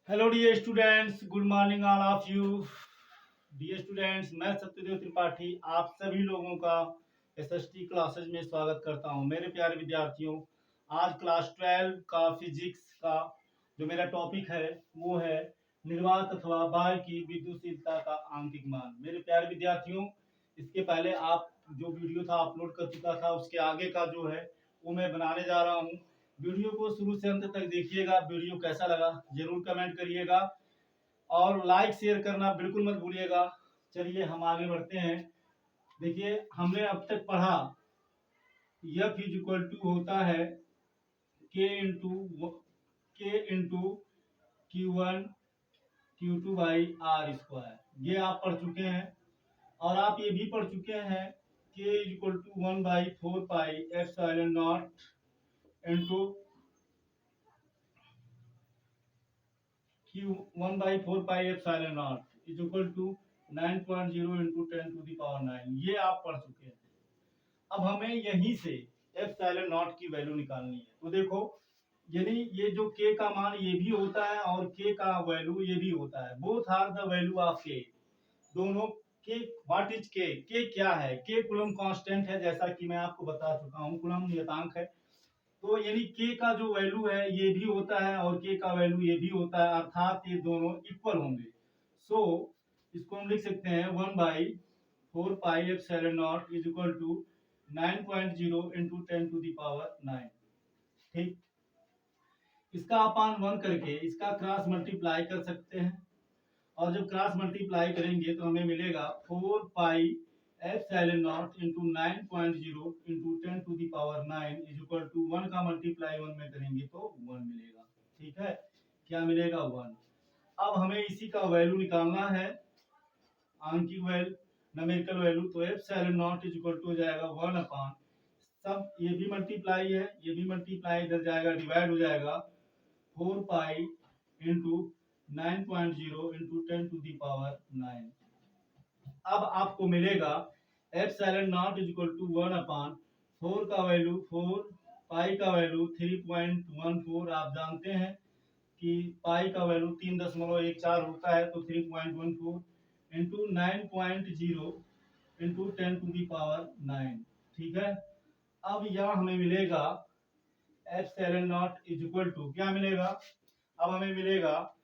Hello dear students, good morning all of you. Dear students, मैं सत्यदेव त्रिपाठी आप सभी लोगों का एसएसटी क्लासेज में स्वागत करता हूं। मेरे प्यारे विद्यार्थियों, आज क्लास 12 का फिजिक्स का जो मेरा टॉपिक है वो है निर्वात अथवा बाह्य की विद्युतशीलता का आंकिक मान। मेरे प्यारे विद्यार्थियों, इसके पहले आप जो वीडियो था अपलोड कर चुका था, उसके आगे का जो है वो मैं बनाने जा रहा हूँ। वीडियो को शुरू से अंत तक देखिएगा। वीडियो कैसा लगा जरूर कमेंट करिएगा और लाइक शेयर करना बिल्कुल मत भूलिएगा। चलिए हम आगे बढ़ते हैं। देखिए, हमने अब तक पढ़ा F इज इक्वल टू होता है K into Q1 Q2 by r square. ये आप पढ़ चुके हैं और आप ये भी पढ़ चुके हैं K is equal to 1/4 pi epsilon naught into Q 1/4 pi epsilon naught is equal to 9.0 into 10⁹ ये आप पढ़ चुके हैं। अब हमें यहीं से एप्सिलॉन नॉट की वैल्यू निकालनी है। तो देखो, यानी ये जो k का मान ये भी होता है और k का वैल्यू ये भी होता है। Both are the value of k। दोनों k, व्हाट इज k क्या है? k कूलम्ब कांस्टेंट है, जैसा कि मैं आपको बता चुका हूँ, कूलम्ब नियतांक है। तो यानी k का जो वैल्यू है ये भी होता है और k का वैल्यू ये भी होता है, अर्थात ये दोनों इक्वल होंगे। सो इसको हम लिख सकते हैं 1/4 pi epsilon naught is equal to 9.0 into 10⁹ ठीक। इसका अपान 1 करके इसका क्रॉस मल्टीप्लाई कर सकते हैं और जब क्रॉस मल्टीप्लाई करेंगे तो हमें मिलेगा 4 pi epsilon naught into 9.0 into 10⁹ is equal to 1 का मल्टीप्लाई 1 में करेंगे तो 1 मिलेगा। ठीक है, क्या मिलेगा? 1। अब हमें इसी का वैल्यू निकालना है, आंकिक वैल्यू, न्यूमेरिकल वैल्यू। तो epsilon naught is equal to हो जाएगा 1 अपान, सब ये भी मल्टीप्लाई है, ये भी मल्टीप्लाई इधर जाएगा, डिवाइड हो जाएगा 4 पाई इंटू 9.0 इंटू 10⁹ अब आपको मिलेगा epsilon naught is equal to 1 upon 4 का वैल्यू 4, पाई का वैल्यू 3.14। आप जानते हैं कि पाई का वैल्यू 3.14 होता है, तो 3.14 इंटू 9.0 इंटू 10⁹ ठीक है। अब यहाँ हमें मिलेगा epsilon naught is equal to क्या मिलेगा? अब हमें मिलेगा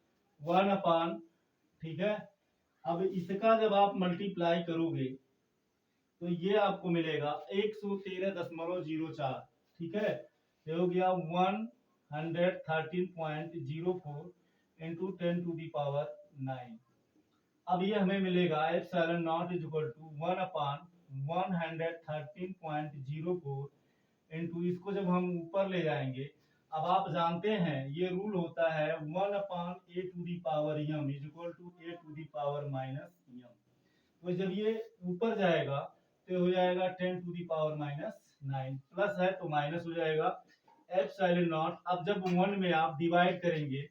1 अपान, ठीक है। अब इसका जब आप मल्टीप्लाई करोगे तो ये आपको मिलेगा 113.04, ठीक है। ये हो गया 113.04 इंटू 10⁹ अब ये हमें मिलेगा epsilon naught is equal to 1 upon 113.04 into, इसको जब हम ऊपर ले जाएंगे, अब आप जानते हैं ये रूल होता है 1 अपान a⁴m is equal to a⁻⁻m। तो जब ये ऊपर जाएगा तो हो जाएगा 10⁻⁹ प्लस है तो माइनस हो जाएगा एप्सिलॉन नॉट। अब जब 1 में आप डिवाइड करेंगे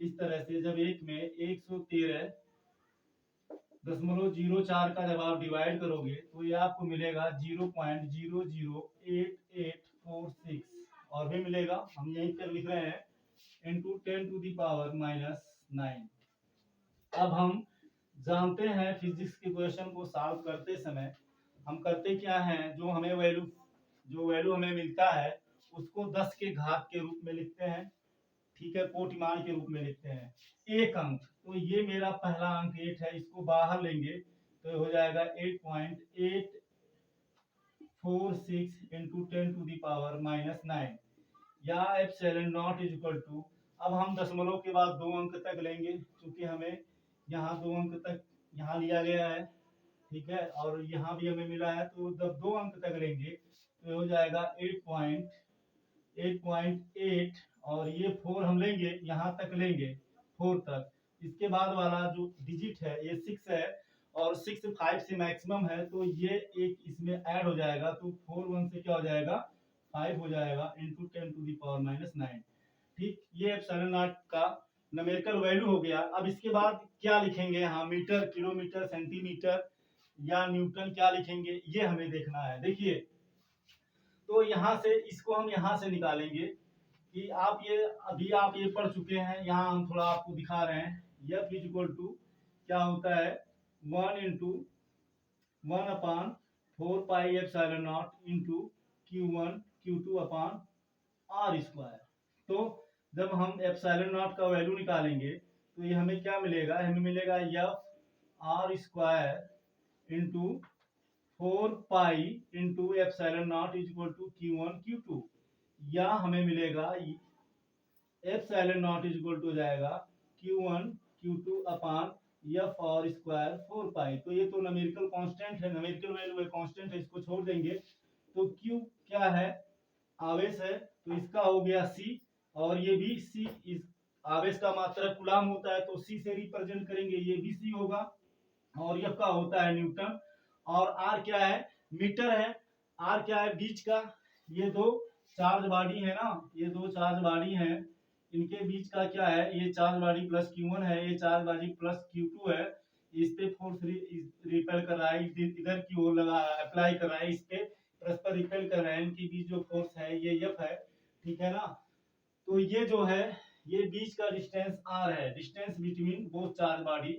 इस तरह से, जब 1 में 113.04 का जब आप डिवाइड करोगे तो ये आपको मिलेगा 0.008846 और भी मिलेगा, हम यहीं पर लिख रहे हैं, इंटू 10⁻⁻9। अब हम जानते हैं फिजिक्स के क्वेश्चन को सॉल्व करते समय हम करते क्या हैं, जो वैल्यू हमें मिलता है उसको 10 के घात के रूप में लिखते हैं, ठीक है, कोटिमान के रूप में लिखते हैं। एक अंक, तो ये मेरा पहला अंक 8 है, इसको बाहर लेंगे तो हो जाएगा 8.846 इंटू 10⁻⁻9 या epsilon naught is equal to. अब हम दशमलव के बाद 2 अंक तक लेंगे, क्योंकि हमें यहाँ 2 अंक तक यहाँ लिया गया है, ठीक है, और यहाँ भी हमें मिला है, तो जब 2 अंक तक लेंगे तो हो जाएगा 8.8 और ये 4 हम लेंगे, यहाँ तक लेंगे 4 तक। इसके बाद वाला जो डिजिट है ये 6 है और 6 5 से मैक्सिमम है, तो ये एक इसमें ऐड हो जाएगा, तो 4 1 से क्या हो जाएगा 5 हो जाएगा इंटू 10⁻⁹ ठीक। ये एप्सिलॉन नॉट का न्यूमेरिकल वैल्यू हो गया। अब इसके बाद क्या लिखेंगे यहाँ, मीटर, किलोमीटर, सेंटीमीटर या न्यूटन, क्या लिखेंगे ये हमें देखना है। देखिए, तो यहाँ से इसको हम यहाँ से निकालेंगे, कि आप ये पढ़ चुके हैं, यहाँ हम थोड़ा आपको दिखा रहे हैं। एफ इज इक्वल टू क्या होता है 1/4 pi into Q1 Q2 upon r square. तो जब हम एप्सिलॉन नॉट का वैल्यू निकालेंगे तो ये हमें क्या मिलेगा, हमें मिलेगा F r square into 4 pi into epsilon naught is equal to Q1 Q2, या हमें मिलेगा epsilon naught is equal to हो जाएगा Q1 Q2 upon F r square 4 pi. तो ये तो न्यूमेरिकल कांस्टेंट है, न्यूमेरिकल वैल्यू है, कांस्टेंट है, इसको छोड़ देंगे। तो Q क्या है, आवेश है, तो इसका हो गया C, और ये भी C, इस आवेश का मात्रक कूलम होता है तो C से रिप्रेजेंट करेंगे, ये भी C होगा। और F का होता है न्यूटन, और R क्या है, मीटर है। R क्या है, बीच का, ये दो चार्ज बॉडी है ना, ये दो चार्ज बॉडी है, इनके बीच का क्या है, ये चार्ज बॉडी प्लस Q1 है, ये चार्ज बॉडी प्लस Q2 है। इस पे फोर्स रिपेल कर रहा है, इधर की ओर लगा अप्लाई कर रहा है, इस पे परस्पर रिपेल कर रहे हैं, इनके बीच जो फोर्स है ये F है, ठीक है ना। तो ये जो है, ये बीच का डिस्टेंस R है, distance between both charge body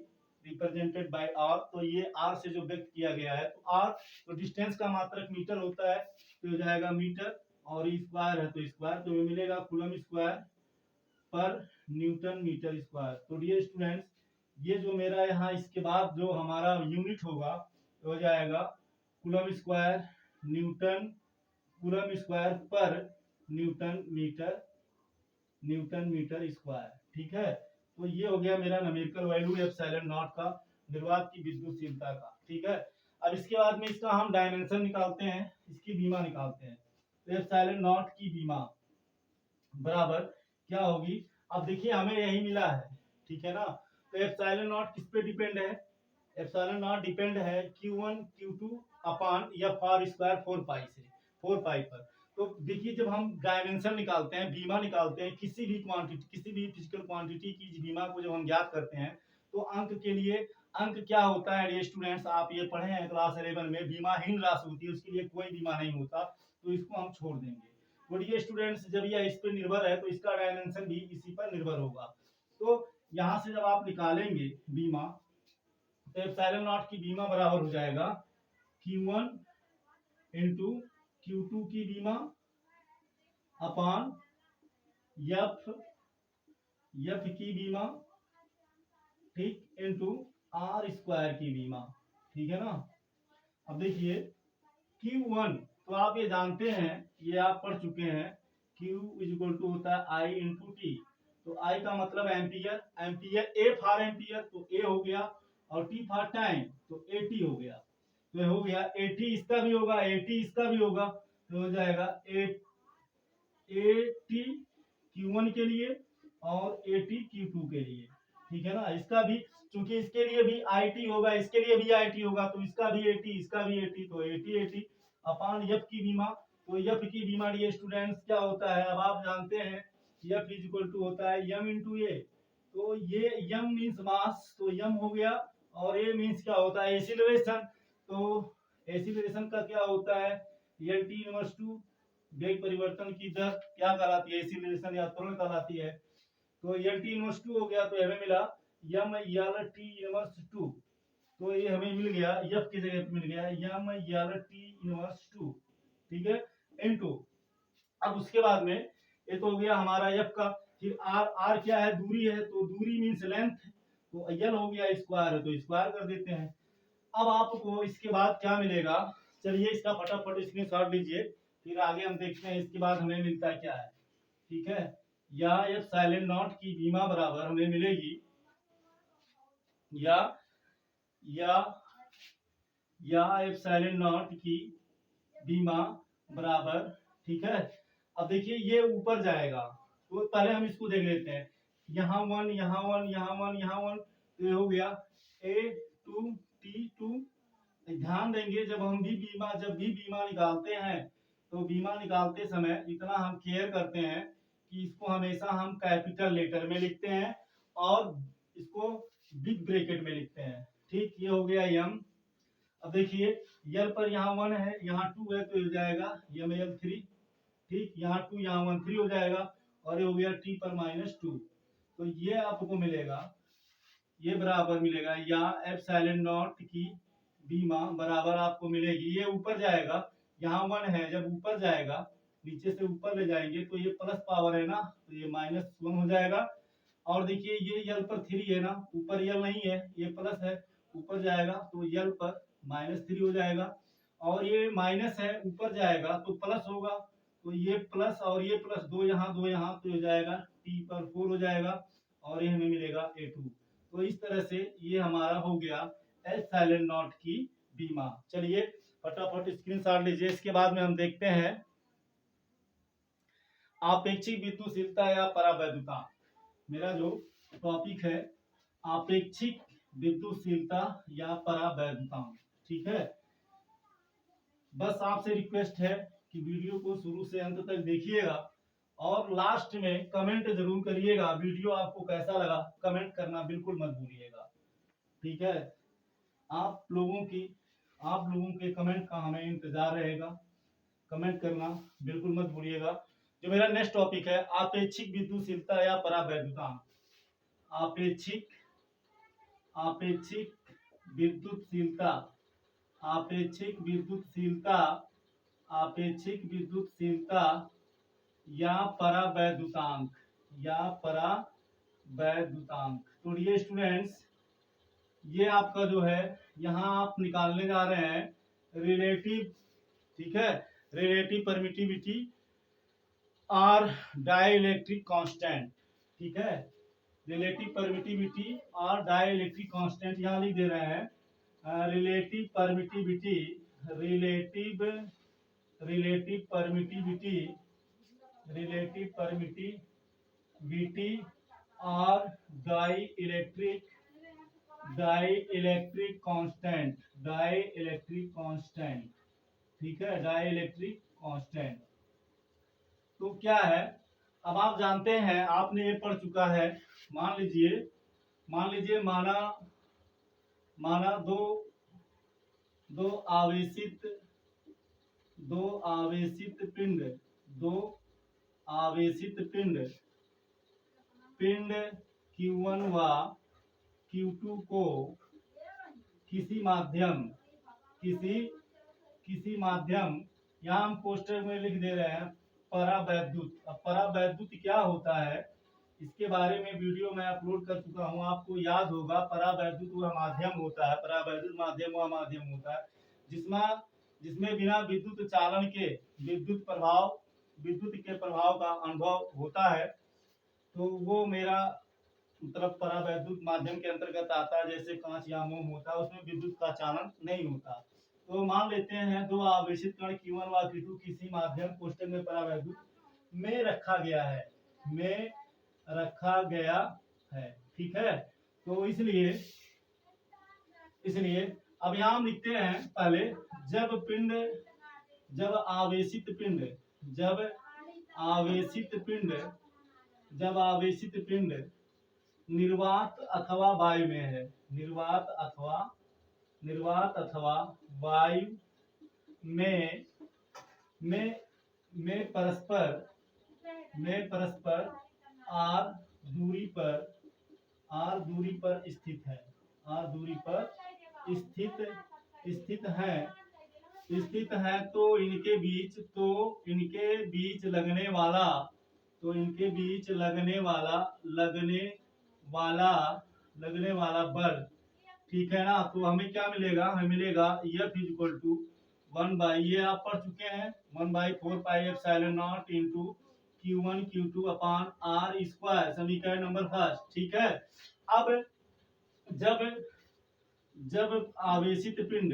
represented by R। तो ये R से जो व्यक्त किया गया है, तो R तो डिस्टेंस का मात्रक मीटर होता है, तो हो जाएगा मीटर, और स्क्वायर है तो स्क्वायर, तो ये मिलेगा कूलम स्क्वायर पर न्यूटन मीटर स्क्वायर। तो डियर स्टूडेंट्स, ये जो मेरा यहाँ इसके बाद जो हमारा यूनिट होगा तो हो जाएगा coulomb square Newton, coulomb square पर न्यूटन मीटर स्क्वायर, ठीक है। तो ये हो गया मेरा न्यूमेरिकल वैल्यू एप्सिलॉन नॉट का, निर्वात की विद्युतशीलता का, ठीक है। अब इसके बाद में इसका हम डायमेंशन निकालते हैं, इसकी बीमा निकालते हैं। तो एप्सिलॉन नॉट की बीमा बराबर क्या होगी, अब देखिए हमें यही मिला है, ठीक है ना। तो एप्सिलॉन नॉट किस पे डिपेंड है, एप्सिलॉन नॉट डिपेंड है Q1 Q2 upon F r square 4 पाई से, 4 पाई पर। तो देखिए जब हम डायमेंशन निकालते हैं, बीमा निकालते हैं, किसी भी क्वांटिटी, किसी भी फिजिकल क्वांटिटी की बीमा को जब हम ज्ञात करते हैं, तो अंक के लिए अंक क्या होता है, ये स्टूडेंट्स आप ये पढ़े हैं क्लास 11 में, बीमाहीन राशि होती है, उसके लिए कोई बीमा नहीं होता, तो इसको हम छोड़ देंगे। तो ये स्टूडेंट्स जब यह इस पर निर्भर है तो इसका डायमेंशन भी इसी पर निर्भर होगा। तो यहाँ से जब आप निकालेंगे बीमा, तो एप्सिलॉन नॉट की बीमा बराबर हो जाएगा Q1 इंटू Q2 की बीमा अपान एफ की बीमा, ठीक, इंटू आर स्क्वायर की बीमा, ठीक है ना। अब देखिए Q1 तो आप ये जानते हैं, ये आप पढ़ चुके हैं, Q इज इक्वल टू होता है I इंटू टी। तो I का मतलब ampere, ampere A for ampere तो A हो गया, और T फॉर टाइम तो AT हो गया। तो हो गया AT इसका भी होगा, AT इसका भी होगा, तो हो जाएगा AT Q1 के लिए और AT Q2 के लिए, ठीक है ना। इसका भी, क्योंकि इसके लिए भी IT होगा, इसके लिए भी IT होगा, तो इसका भी AT, इसका भी AT, तो AT अपान F की बीमा। तो F की बीमा ये स्टूडेंट्स क्या होता है, अब आप जानते हैं F इज इक्वल टू होता है M इंटू A। तो ये M मीन्स मास, तो M हो गया, और A मीन्स क्या होता है, एक्सीलरेशन। तो एक्सीलरेशन का क्या होता है, LT इनवर्स टू वेग परिवर्तन की दर क्या कहलाती है, एक्सीलरेशन या त्वरण कहलाती है। तो LT इनवर्स 2 हो गया, तो हमें मिला MLT इनवर्स 2। तो ये हमें मिल गया, F की जगह पे मिल गया MLT इनवर्स 2, ठीक है, इनटू। अब उसके बाद में ये तो हो गया हमारा F का, फिर R क्या है, दूरी है, तो दूरी मीन्स लेंथ, तो L हो गया स्क्वायर है, तो स्क्वायर कर देते हैं। अब आपको इसके बाद क्या मिलेगा, चलिए इसका फटाफट स्क्रीनशॉट लीजिए, फिर आगे हम देखते हैं इसके बाद हमें मिलता क्या है, ठीक है। या एप्सिलॉन नॉट की बीमा बराबर हमें मिलेगी, या एप्सिलॉन नॉट की बीमा बराबर, ठीक है। अब देखिए ये ऊपर जाएगा, तो पहले हम इसको देख लेते हैं, यहाँ 1 यहाँ 1 यहाँ 1 यहाँ 1, तो ये हो गया A2 T2। ध्यान देंगे जब भी बीमा निकालते हैं, तो बीमा निकालते समय इतना हम केयर करते हैं कि इसको हमेशा हम कैपिटल लेटर में लिखते हैं और इसको बिग ब्रैकेट में लिखते हैं, ठीक। ये हो गया M। अब देखिए L पर यहाँ 1 है, यहाँ 2 है, तो हो जाएगा ML3, ठीक, यहाँ 2 यहाँ 1 3 हो जाएगा। और ये हो गया t पर -2। तो ये आपको मिलेगा, ये बराबर मिलेगा या एप्सिलॉन नॉट की बीमा बराबर आपको मिलेगी, ये ऊपर जाएगा, यहाँ 1 है, जब ऊपर जाएगा नीचे से ऊपर ले जाएंगे तो ये प्लस पावर है ना, तो ये -1 हो जाएगा। और देखिए ये यल पर 3 है ना, ऊपर यल नहीं है, ये प्लस है, ऊपर जाएगा तो यल पर -3 हो जाएगा। और ये माइनस है, ऊपर जाएगा तो प्लस होगा, तो ये प्लस और ये प्लस, दो यहाँ तो हो जाएगा t पर 4 हो जाएगा, और ये हमें मिलेगा A2। तो इस तरह से ये हमारा हो गया एप्सिलॉन नॉट की बीमा। चलिए फटाफट स्क्रीनशॉट लीजिए। इसके बाद में हम देखते हैं आपेक्षिक विद्युतशीलता या परावैद्युतांक। मेरा जो टॉपिक है आपेक्षिक विद्युतशीलता या परावैद्युतांक, ठीक है। बस आपसे रिक्वेस्ट है कि वीडियो को शुरू से अंत तक देखिएगा और लास्ट में कमेंट जरूर करिएगा वीडियो आपको कैसा लगा, कमेंट करना बिल्कुल मत भूलिएगा, ठीक है। आप लोगों के कमेंट का हमें इंतजार रहेगा, कमेंट करना बिल्कुल मत भूलिएगा। जो मेरा नेक्स्ट टॉपिक है आपेक्षिक विद्युतशीलता या परावैद्युतांक। आपेक्षिक विद्युतशीलता, आपेक्षिक विद्युतशीलता, आपेक्षिक विद्युतशीलता या परावैद्युतांक, या परावैद्युतांक। तो डियर स्टूडेंट्स, ये आपका जो है यहाँ आप निकालने जा रहे हैं रिलेटिव, ठीक है, रिलेटिव परमिटिविटी और डाइलेक्ट्रिक कांस्टेंट, ठीक है। रिलेटिव परमिटिविटी और डाइलेक्ट्रिक कांस्टेंट यहाँ लिख दे रहे हैं। रिलेटिव परमिटिविटी, रिलेटिव परमिटिविटी और डाइलेक्ट्रिक कांस्टेंट, ठीक है, डाइलेक्ट्रिक कांस्टेंट। तो क्या है, अब आप जानते हैं, आपने ये पढ़ चुका है। मान लीजिए माना दो आवेशित पिंड Q1 व Q2 को किसी माध्यम, यहाँ हम पोस्टर में लिख दे रहे हैं परावैद्युत। अब परावैद्युत क्या होता है इसके बारे में वीडियो मैं अपलोड कर चुका हूँ, आपको याद होगा। परावैद्युत वह माध्यम होता है, परावैद्युत माध्यम वह माध्यम होता है जिसमें बिना विद्युत चालन के विद्युत के प्रभाव का अनुभव होता है। तो वो मेरा मतलब परावैद्युत माध्यम के अंतर्गत आता है। जैसे कांच या मोम होता है, उसमें विद्युत का चालन नहीं होता। तो मान लेते हैं दो आवेशित कण Q1 व Q2 किसी माध्यम कोष्ठक में परावैद्युत में रखा गया है, ठीक है। तो इसलिए अब यहाँ हम लिखते हैं पहले, जब आवेशित पिंड निर्वात अथवा वायु में है, निर्वात अथवा वायु में परस्पर r दूरी पर स्थित है, तो इनके बीच लगने वाला बल, ठीक है ना। तो हमें क्या मिलेगा, हमें मिलेगा F इक्वल टू 1/, ये आप पढ़ चुके हैं, 1/4 pi epsilon naught into Q1 Q2 अपान R स्क्वायर, समीकरण नंबर 1, ठीक है। अब जब आवेशित पिंड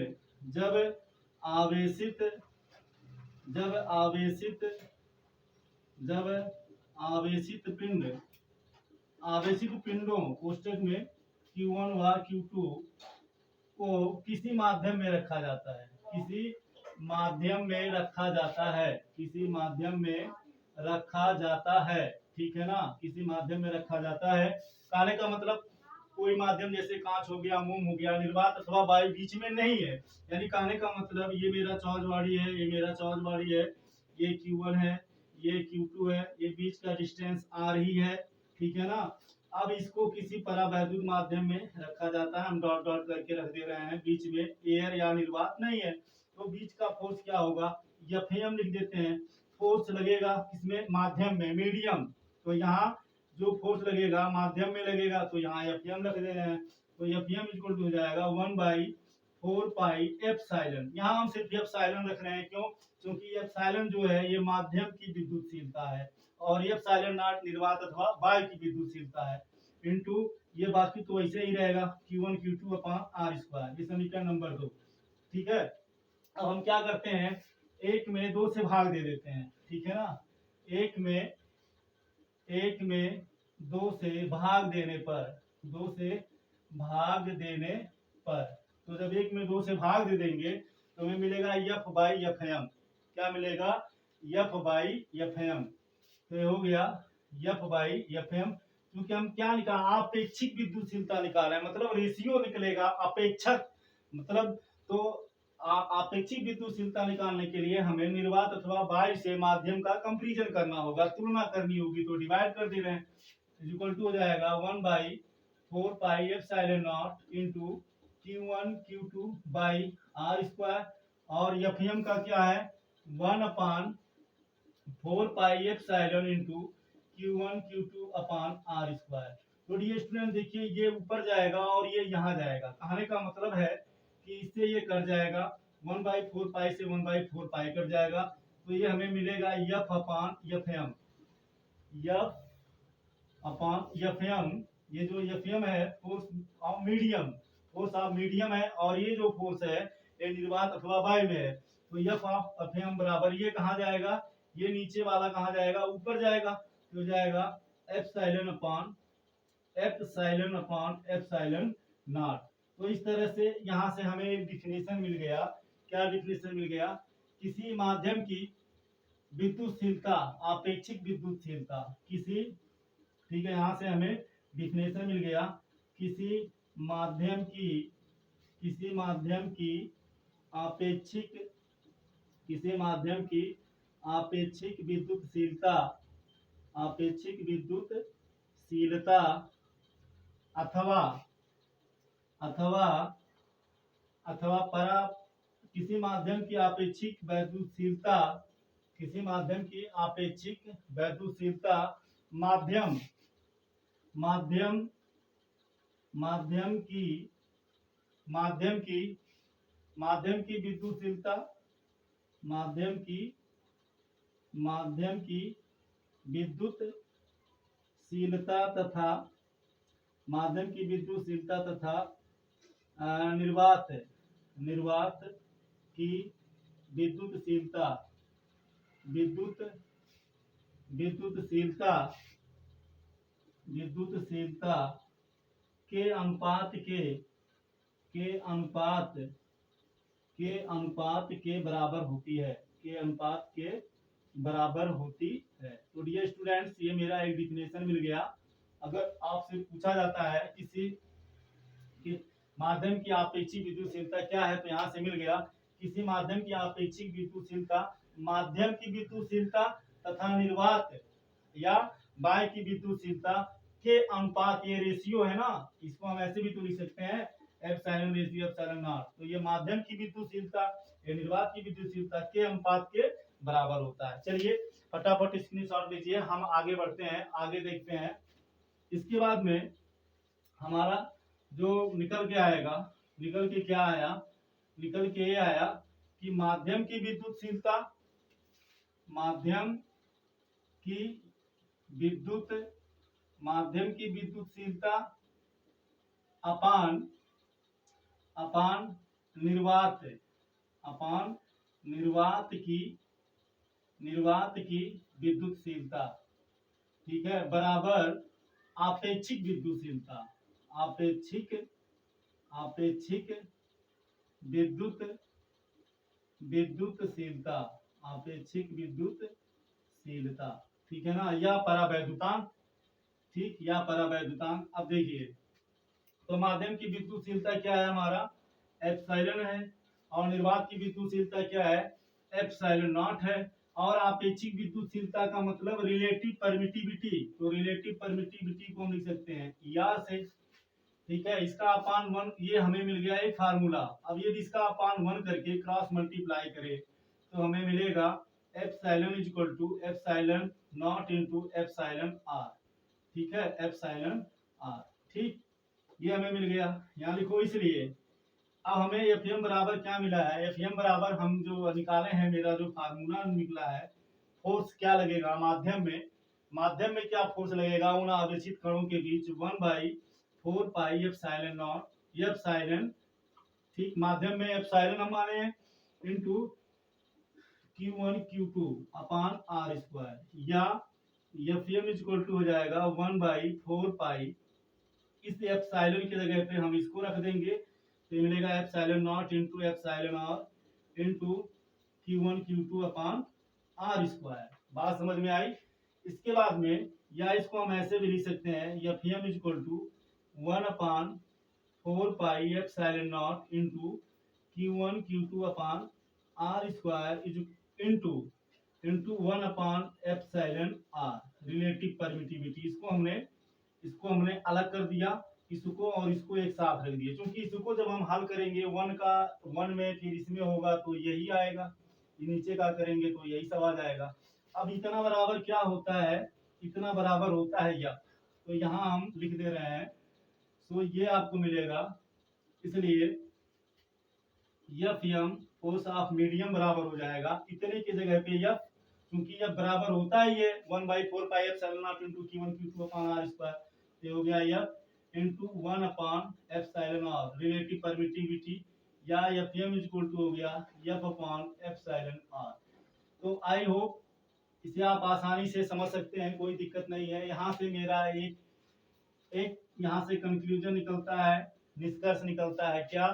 आवेशित पिंडों कोष्ठक में Q1 व Q2 को किसी माध्यम में रखा जाता है, किसी माध्यम में रखा जाता है, ठीक है ना, किसी माध्यम में रखा जाता है। कहने का मतलब कोई माध्यम जैसे कांच हो गया, मोम हो गया, निर्वात अथवा वायु बीच में नहीं है। यानी कहने का मतलब ये मेरा चार्ज बॉडी है, ये मेरा चार्ज बॉडी है, ये Q1 है, ये Q2 है, ये बीच का डिस्टेंस R ही है, ठीक है ना। अब इसको किसी परावैद्युत माध्यम में रखा जाता है, हम डॉट डॉट करके रख दे रहे हैं, बीच में एयर या निर्वात नहीं है, तो बीच का फोर्स क्या होगा, एफएम लिख देते हैं। फोर्स लगेगा किसमें, माध्यम में, मीडियम, तो यहाँ जो फोर्स लगेगा माध्यम में लगेगा, तो यहाँ एफएम रख दे रहे हैं, तो एफएम इक्वल टू हो जाएगा 1/4 पाई एप्सिलॉन। यहाँ हम सिर्फ एप्सिलॉन रख रहे हैं, क्यों, क्योंकि एप्सिलॉन जो है ये माध्यम की विद्युतशीलता है, और एप्सिलॉन नॉट निर्वात अथवा वायु की विद्युतशीलता है, इनटू ये बाकी तो वैसे ही रहेगा Q1 Q2 upon R square, ये समीकरण नंबर 2, ठीक है। अब हम क्या करते हैं, एक में 2 से भाग दे देते हैं, ठीक है ना। एक में 2 से भाग देने पर, 2 से भाग देने पर, तो जब एक में 2 से भाग दे देंगे तो हमें मिलेगा एफ बाई एफ एम। क्या मिलेगा, एफ बाई एफ एम। तो ये हो गया एफ बाई एफ एम, क्योंकि हम क्या निकाल, अपेक्षिक विद्युतशीलता निकाल रहे हैं, मतलब रेशियो निकलेगा अपेक्षक, मतलब तो अपेक्षिक विद्युतशीलता निकालने के लिए हमें निर्वात अथवा वायु से माध्यम का कंपैरिजन करना होगा, तुलना करनी होगी, तो डिवाइड कर दे रहे हैं, इक्वल टू हो जाएगा 1/4 pi epsilon naught into Q1 Q2 by R square, और एफएम का क्या है 1/4 pi epsilon into Q1 Q2 upon R square. तो डियर स्टूडेंट देखिए, ये ऊपर जाएगा और ये यहाँ जाएगा, कहने का मतलब है कि इससे ये कट जाएगा, 1/4 पाई से 1/4 पाई कट जाएगा, तो ये हमें मिलेगा F upon F m, F upon F m. ये जो एफ एम है force of medium, force of medium है, और ये जो फोर्स है ये निर्वात अथवा वायु में है, तो एफ ऑफ एफ एम बराबर ये कहाँ जाएगा, ये नीचे वाला कहाँ जाएगा, ऊपर जाएगा, तो जाएगा एप्सिलॉन अपॉन एप्सिलॉन नॉट। तो इस तरह से यहाँ से हमें एक डिफिनेशन मिल गया, क्या डिफिनेशन मिल गया, किसी माध्यम की विद्युतशीलता, अपेक्षिक विद्युतशीलता, किसी, ठीक है, यहाँ से हमें डिफिनेशन मिल गया, किसी माध्यम की अपेक्षिक, किसी माध्यम की अपेक्षिक विद्युतशीलता, अपेक्षिक विद्युतशीलता अथवा परा, किसी माध्यम की अपेक्षिक वैद्युतशीलता, किसी माध्यम की अपेक्षिक वैद्युतशीलता माध्यम की विद्युतशीलता, माध्यम की विद्युतशीलता तथा माध्यम की विद्युतशीलता तथा निर्वात की विद्युतशीलता के अनुपात के बराबर होती है, के अनुपात के बराबर होती है। तो डियर स्टूडेंट्स, ये मेरा एक डिफिनेशन मिल गया। अगर आपसे पूछा जाता है किसी माध्यम की अपेक्षिक विद्युतशीलता क्या है, तो यहाँ से मिल गया, किसी माध्यम की अपेक्षिक विद्युतशीलता माध्यम की विद्युतशीलता तथा निर्वात या वायु की विद्युतशीलता के अनुपात, ये रेशियो है ना, इसको हम ऐसे भी तो लिख सकते हैं एप्सिलॉन रेशियो एप्सिलॉन नॉट, तो ये माध्यम की विद्युतशीलता या निर्वात की विद्युतशीलता के अनुपात के बराबर होता है। चलिए फटाफट स्क्रीनशॉट लीजिए, हम आगे बढ़ते हैं, आगे देखते हैं। इसके बाद में हमारा जो निकल के आएगा, निकल के क्या आया, निकल के ये आया कि माध्यम की विद्युतशीलता, माध्यम की विद्युतशीलता अपान निर्वात की विद्युतशीलता, ठीक है, बराबर अपेक्षिक विद्युतशीलता, अपेक्षिक विद्युतशीलता, अपेक्षिक विद्युतशीलता, ठीक है ना, या परावैद्युतांक, ठीक, या परावैद्युतांक। अब देखिए, तो माध्यम की विद्युतशीलता क्या है हमारा, एप्सिलॉन है, और निर्वात की विद्युतशीलता क्या है, एप्सिलॉन नॉट है, और आपेक्षिक विद्युतशीलता का मतलब रिलेटिव परमिटिविटी, तो रिलेटिव परमिटिविटी को हम लिख सकते हैं या से, ठीक है। इसका अपान 1 ये हमें मिल गया एक फार्मूला। अब यदि इसका अपान 1 करके क्रॉस मल्टीप्लाई करें तो हमें मिलेगा epsilon is equal to epsilon naught into epsilon r, ठीक है, एप्सिलॉन आर, ठीक, ये हमें मिल गया। यहाँ लिखो इसलिए अब हमें एफएम बराबर क्या मिला है, एफएम बराबर हम जो निकाले हैं, मेरा जो फार्मूला निकला है, फोर्स क्या लगेगा माध्यम में क्या फोर्स लगेगा उन आवेशित कणों के बीच 1/4 पाई एप्सिलॉन नॉट एप्सिलॉन, ठीक, माध्यम में एप्सिलॉन हम माने हैं into Q1 Q2 upon are square, या एफएम इज इक्वल टू हो जाएगा 1/4 पाई, इस एप्सिलॉन की जगह पे हम इसको रख देंगे तो मिलेगा epsilon naught into epsilon r into Q1 Q2 upon are square. बात समझ में आई। इसके बाद में या इसको हम ऐसे भी लिख सकते हैं FM is equal to 1/4 pi epsilon naught into Q1 Q2 upon are square is into 1 upon epsilon are, relative permittivity. इसको हमने अलग कर दिया, इसको और इसको एक साथ रख दिया, क्योंकि इसको जब हम हल करेंगे 1 में फिर इसमें होगा तो यही आएगा, नीचे का करेंगे तो यही सब आ जाएगा। अब इतना बराबर क्या होता है, इतना बराबर होता है या, तो यहाँ हम लिख दे रहे हैं, तो ये आपको मिलेगा, इसलिए F M force of medium बराबर हो जाएगा इतने की जगह पे एफ, क्योंकि एफ बराबर होता ही है 1/4 pi epsilon naught into Q1 Q2 upon are square, ये हो गया F into 1 upon epsilon are relative permittivity, या F M is equal to हो गया एफ अपान एप्सिलॉन आर। तो आई होप इसे आप आसानी से समझ सकते हैं, कोई दिक्कत नहीं है। यहाँ से मेरा एक यहाँ से कंक्लूजन निकलता है, निष्कर्ष निकलता है क्या,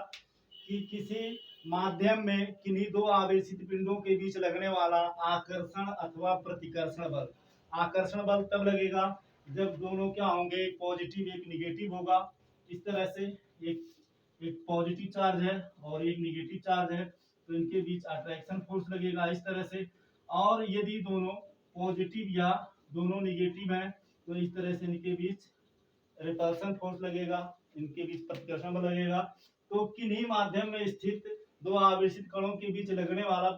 कि किसी माध्यम में किन्हीं दो आवेशित पिंडों के बीच लगने वाला आकर्षण अथवा प्रतिकर्षण बल, आकर्षण बल तब लगेगा जब दोनों क्या होंगे, एक पॉजिटिव एक निगेटिव होगा। इस तरह से एक पॉजिटिव चार्ज है और एक निगेटिव चार्ज है, तो इनके बीच अट्रैक्शन फोर्स लगेगा इस तरह से। और यदि दोनों पॉजिटिव या दोनों निगेटिव हैं तो इस तरह से इनके बीच रिपल्सन फोर्स लगेगा, इनके बीच प्रतिकर्षण बल लगेगा। तो किन्हीं माध्यम में स्थित दो आवेशित कणों के बीच लगने वाला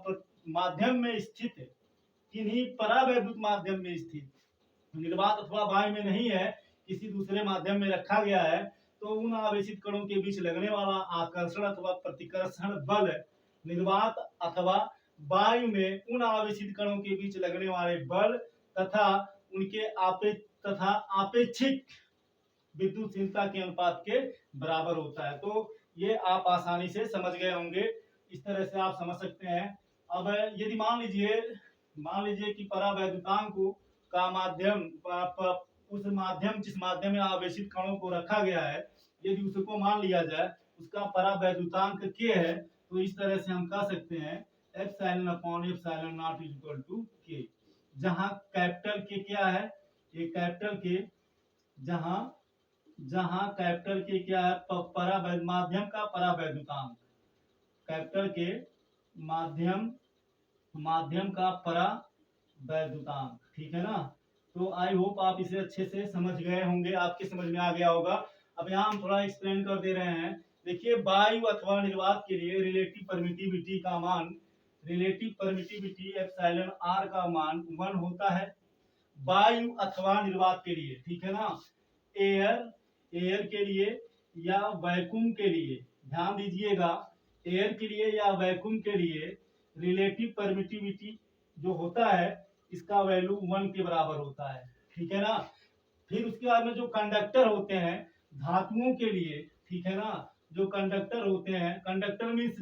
माध्यम में स्थित किन्हीं परावैद्युत माध्यम में स्थित, निर्वात अथवा वायु में नहीं है, किसी दूसरे माध्यम में रखा गया है, तो उन आवेशित कणों के बीच लगने वाला आकर्षण अथवा प्रतिकर्षण बल निर्वात अथवा वायु में उन आवेशित कणों के बीच लगने वाले बल तथा उनके आपेक्षिक विद्युतशीलता के अनुपात के बराबर होता है। तो ये आप आसानी से समझ गए होंगे, इस तरह से आप समझ सकते हैं। अब यदि मान लीजिए कि परावैद्युतांक का माध्यम उस माध्यम जिस माध्यम में आवेशित कणों को रखा गया है, यदि उसको मान लिया जाए उसका परावैद्युतांक के है, तो इस तरह से हम कह सकते हैं epsilon upon epsilon naught is equal to K, जहां कैपिटल के क्या है, ये कैपिटल के, जहां कैपिटल के क्या है, माध्यम का परावैद्युतांक, कैपिटल के माध्यम का परावैद्युतांक, ठीक है ना। तो आई होप आप इसे अच्छे से समझ गए होंगे, आपके समझ में आ गया होगा। अब यहाँ हम थोड़ा एक्सप्लेन कर दे रहे हैं। देखिए वायु अथवा निर्वात के लिए रिलेटिव परमिटिविटी का मान, रिलेटिव परमिटिविटी एप्सिलॉन आर का मान 1 होता है वायु अथवा निर्वात के लिए, ठीक है ना। एयर के लिए या वैक्यूम के लिए, ध्यान दीजिएगा, एयर के लिए या वैक्यूम के लिए रिलेटिव परमिटिविटी जो होता है इसका वैल्यू 1 के बराबर होता है, ठीक है ना। फिर उसके बाद में जो कंडक्टर होते हैं धातुओं के लिए, ठीक है ना, जो कंडक्टर होते हैं, कंडक्टर मीन्स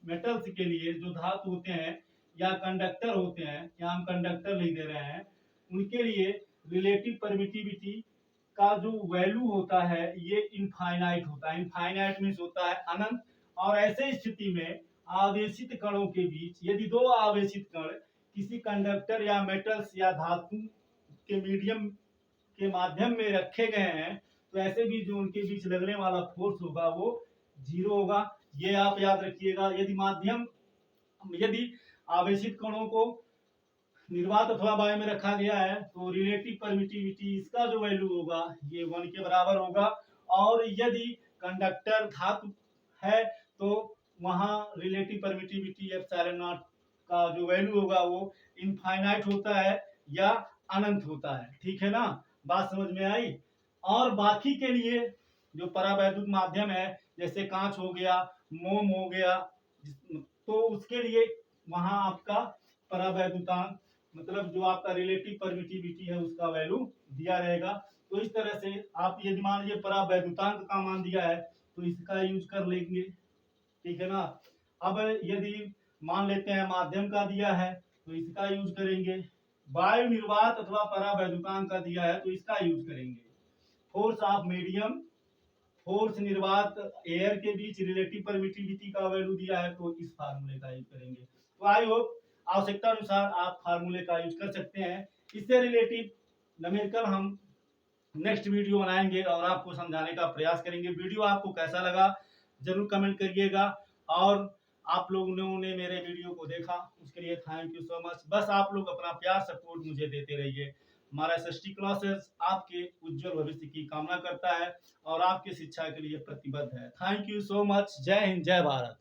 मेटल्स के लिए जो धातु होते हैं या कंडक्टर होते हैं, या हम कंडक्टर लिख दे रहे हैं, उनके लिए रिलेटिव परमिटिविटी का जो वैल्यू होता है ये इनफाइनाइट होता है। इनफाइनाइट मीन्स होता है अनंत। और ऐसे स्थिति में आवेशित कणों के बीच यदि दो आवेशित कण किसी कंडक्टर या मेटल्स या धातु के मीडियम के माध्यम में रखे गए हैं, तो ऐसे भी जो उनके बीच लगने वाला फोर्स होगा वो 0 होगा। ये आप याद रखिएगा। यदि आवेशित कणों को निर्वात अथवा वायु में रखा गया है तो रिलेटिव परमिटिविटी इसका जो वैल्यू होगा ये 1 के बराबर होगा। और यदि कंडक्टर धातु है तो वहां रिलेटिव परमिटिविटी एप्सिलॉन नॉट का जो वैल्यू होगा वो इनफाइनाइट होता है या अनंत होता है। ठीक है ना, बात समझ में आई। और बाकी के लिए जो परावैद्युत माध्यम है जैसे कांच हो गया, मोम हो गया, तो उसके लिए वहां आपका परावैद्युतांक मतलब जो आपका रिलेटिव परमिटिविटी है उसका वैल्यू दिया रहेगा। तो इस तरह से आप यदि मान लीजिए परावैद्युतांक का मान दिया है तो इसका यूज कर लेंगे। ठीक है ना। अब यदि मान लेते हैं माध्यम का दिया है तो इसका यूज करेंगे। वायु निर्वात अथवा परावैद्युतांक का दिया है तो इसका यूज करेंगे। फोर्स ऑफ मीडियम, फोर्स निर्वात एयर के बीच रिलेटिव परमिटिविटी का वैल्यू दिया है तो इस फार्मूले का यूज करेंगे। तो आई होप आवश्यकता अनुसार आप फार्मूले का यूज कर सकते हैं। इससे रिलेटिव न्यूमेरिकल हम नेक्स्ट वीडियो बनाएंगे और आपको समझाने का प्रयास करेंगे। वीडियो आपको कैसा लगा जरूर कमेंट करिएगा। और आप लोगों ने मेरे वीडियो को देखा उसके लिए थैंक यू सो मच। बस आप लोग अपना प्यार सपोर्ट मुझे देते रहिए। हमारा SST क्लासेस आपके उज्जवल भविष्य की कामना करता है और आपकी शिक्षा के लिए प्रतिबद्ध है। Thank you so much. जय हिंद, जय भारत।